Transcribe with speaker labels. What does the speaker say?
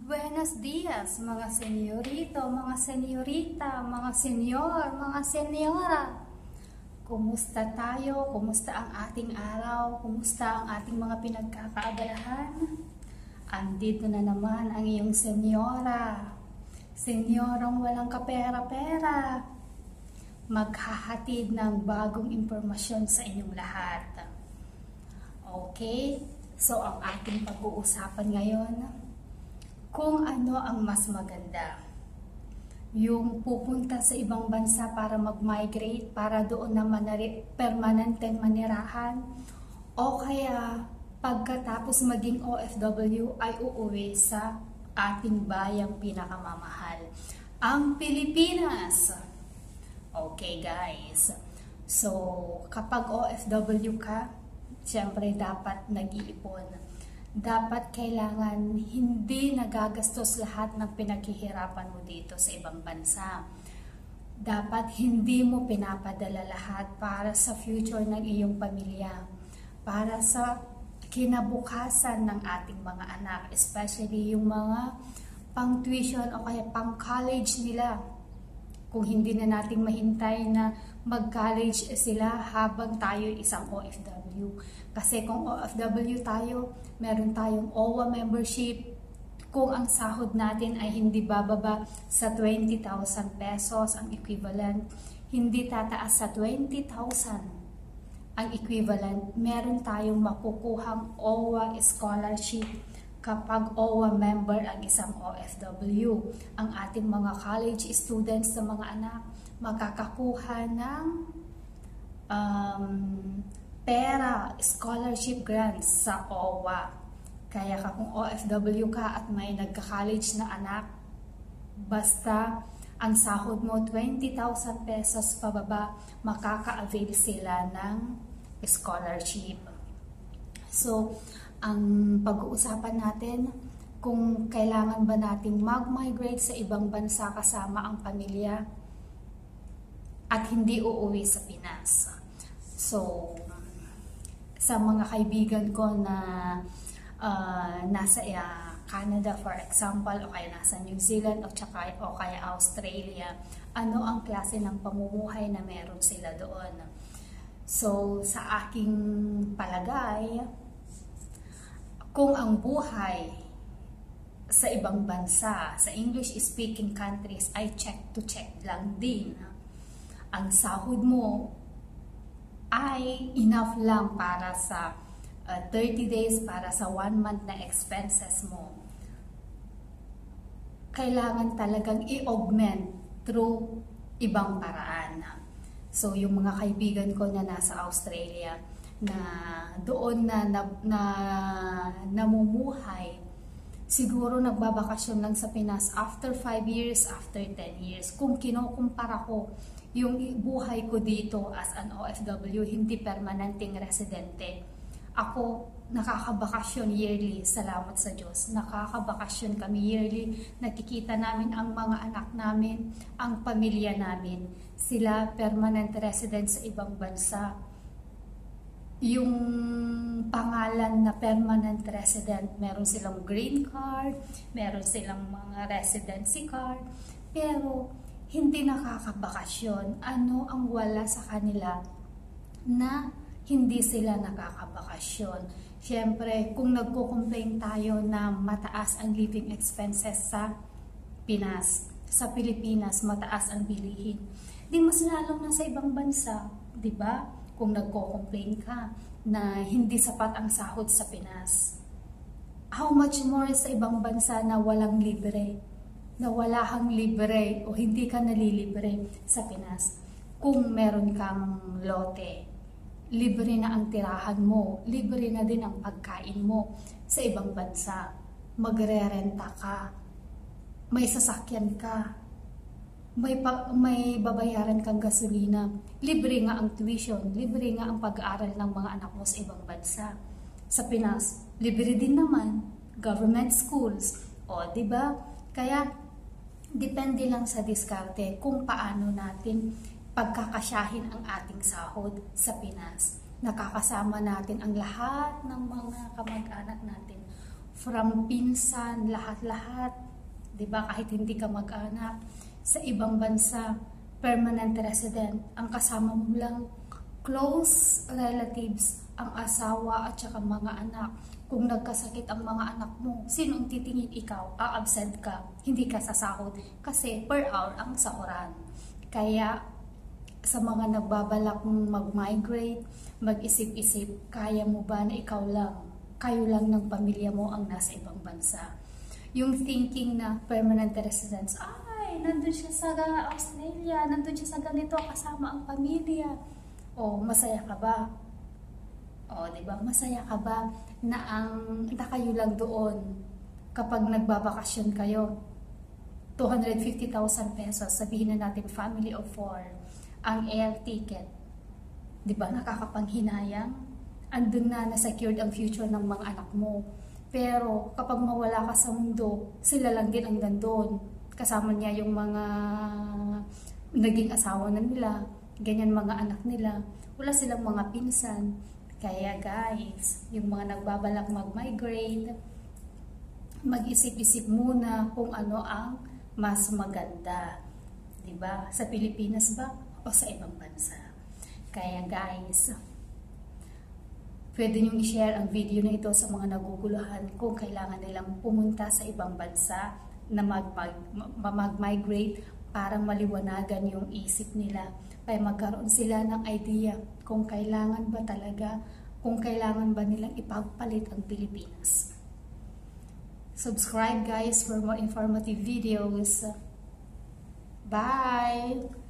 Speaker 1: Buenos dias, mga senyorito, mga senyorita, mga senyor, mga senyora. Kumusta tayo? Kumusta ang ating araw? Kumusta ang ating mga pinagkakaabalahan? Andito na naman ang iyong senyora. Senyorong walang kapera-pera. Maghahatid ng bagong impormasyon sa inyong lahat. Okay? So, ang ating pag-uusapan ngayon, kung ano ang mas maganda. Yung pupunta sa ibang bansa para mag-migrate, para doon na permanenteng manirahan, o kaya pagkatapos maging OFW ay uuwi sa ating bayang pinakamamahal, ang Pilipinas. Okay guys, so kapag OFW ka, siyempre dapat nag-iipon. Dapat kailangan hindi nagagastos lahat ng pinaghihirapan mo dito sa ibang bansa. Dapat hindi mo pinapadala lahat para sa future ng iyong pamilya, para sa kinabukasan ng ating mga anak, especially yung mga pang-tuition o kaya pang-college nila. Kung hindi na natin mahintay na mag-college sila habang tayo isang OFW. Kasi kung OFW tayo, meron tayong OWA membership. Kung ang sahod natin ay hindi bababa sa 20,000 pesos, ang equivalent, hindi tataas sa 20,000 ang equivalent, meron tayong makukuhang OWA scholarship kapag OWA member ang isang OFW. Ang ating mga college students na mga anak makakakuha ng pera, scholarship grants sa OWA. Kaya kung OFW ka at may nagka-college na anak, basta ang sahod mo 20,000 pesos pababa, makaka-avail sila ng scholarship. So, ang pag-uusapan natin, kung kailangan ba nating mag-migrate sa ibang bansa kasama ang pamilya at hindi uuwi sa Pinas. So, sa mga kaibigan ko na nasa Canada for example, o kaya nasa New Zealand o kaya Australia, ano ang klase ng pamumuhay na meron sila doon? So, sa aking palagay, kung ang buhay sa ibang bansa, sa English-speaking countries ay check-to-check lang din, ang sahod mo ay enough lang para sa 30 days, para sa 1 month na expenses mo, kailangan talagang i-augment through ibang paraan. So, yung mga kaibigan ko na nasa Australia, na doon na namumuhay, siguro nagbabakasyon lang sa Pinas after 5 years, after 10 years. Kung kinukumpara ko yung buhay ko dito as an OFW, hindi permanenteng residente, ako nakakabakasyon yearly, salamat sa Diyos. Nakakabakasyon kami yearly, nakikita namin ang mga anak namin, ang pamilya namin. Sila permanent residents sa ibang bansa. Yung pangalan na permanent resident, meron silang green card, meron silang mga residency card, pero hindi nakakabakasyon. Ano ang wala sa kanila na hindi sila nakakabakasyon? Siyempre, kung nagko-complain tayo na mataas ang living expenses sa Pinas, sa Pilipinas, mataas ang bilihin, di mas lalong nasa ibang bansa, di ba? Kung nagko-complain ka na hindi sapat ang sahod sa Pinas, how much more sa ibang bansa na walang libre, na wala kang libre o hindi ka nalilibre sa Pinas. Kung meron kang lote, libre na ang tirahan mo, libre na din ang pagkain mo. Sa ibang bansa, magre-renta ka, may sasakyan ka, may babayaran kang gasolina, libre nga ang tuition, libre nga ang pag-aaral ng mga anak mo sa ibang bansa. Sa Pinas, libre din naman, government schools, o diba? Kaya, depende lang sa diskarte kung paano natin pagkakasyahin ang ating sahod sa Pinas. Nakakasama natin ang lahat ng mga kamag-anak natin. from pinsan, lahat-lahat, 'di ba? Kahit hindi ka mag-anak sa ibang bansa, permanent resident, ang kasama mo lang close relatives, ang asawa at saka mga anak. Kung nagkasakit ang mga anak mo, sino ang titingin? Ikaw, a-absent ka, hindi ka sasahod kasi per hour ang sahuran. Kaya sa mga nagbabalak mag-migrate, mag-isip-isip, kaya mo ba na ikaw lang, kayo lang ng pamilya mo ang nasa ibang bansa? Yung thinking na permanent residence, ay, nandun siya sa Australia, nandun siya sa ganito, kasama ang pamilya. O, masaya ka ba? O, diba? Masaya ka ba na kayo lang doon kapag nagbabakasyon kayo? 250,000 pesos, sabihin na natin family of 4, ang air ticket. Diba? Nakakapanghinayang. Andun na secured ang future ng mga anak mo. Pero kapag mawala ka sa mundo, sila lang din ang nandun. Kasama niya yung mga naging asawa na nila, ganyan mga anak nila. Wala silang mga pinsan. Kaya guys, yung mga nagbabalak mag-migrate, mag-isip-isip muna kung ano ang mas maganda. Diba? Sa Pilipinas ba o sa ibang bansa? Kaya guys, pwede nyo i-share ang video na ito sa mga naguguluhan kung kailangan nilang pumunta sa ibang bansa na mag-migrate para maliwanagan yung isip nila. Kaya magkaroon sila ng idea kung kailangan ba talaga, kung kailangan ba nilang ipagpalit ang Pilipinas. Subscribe guys for more informative videos. Bye!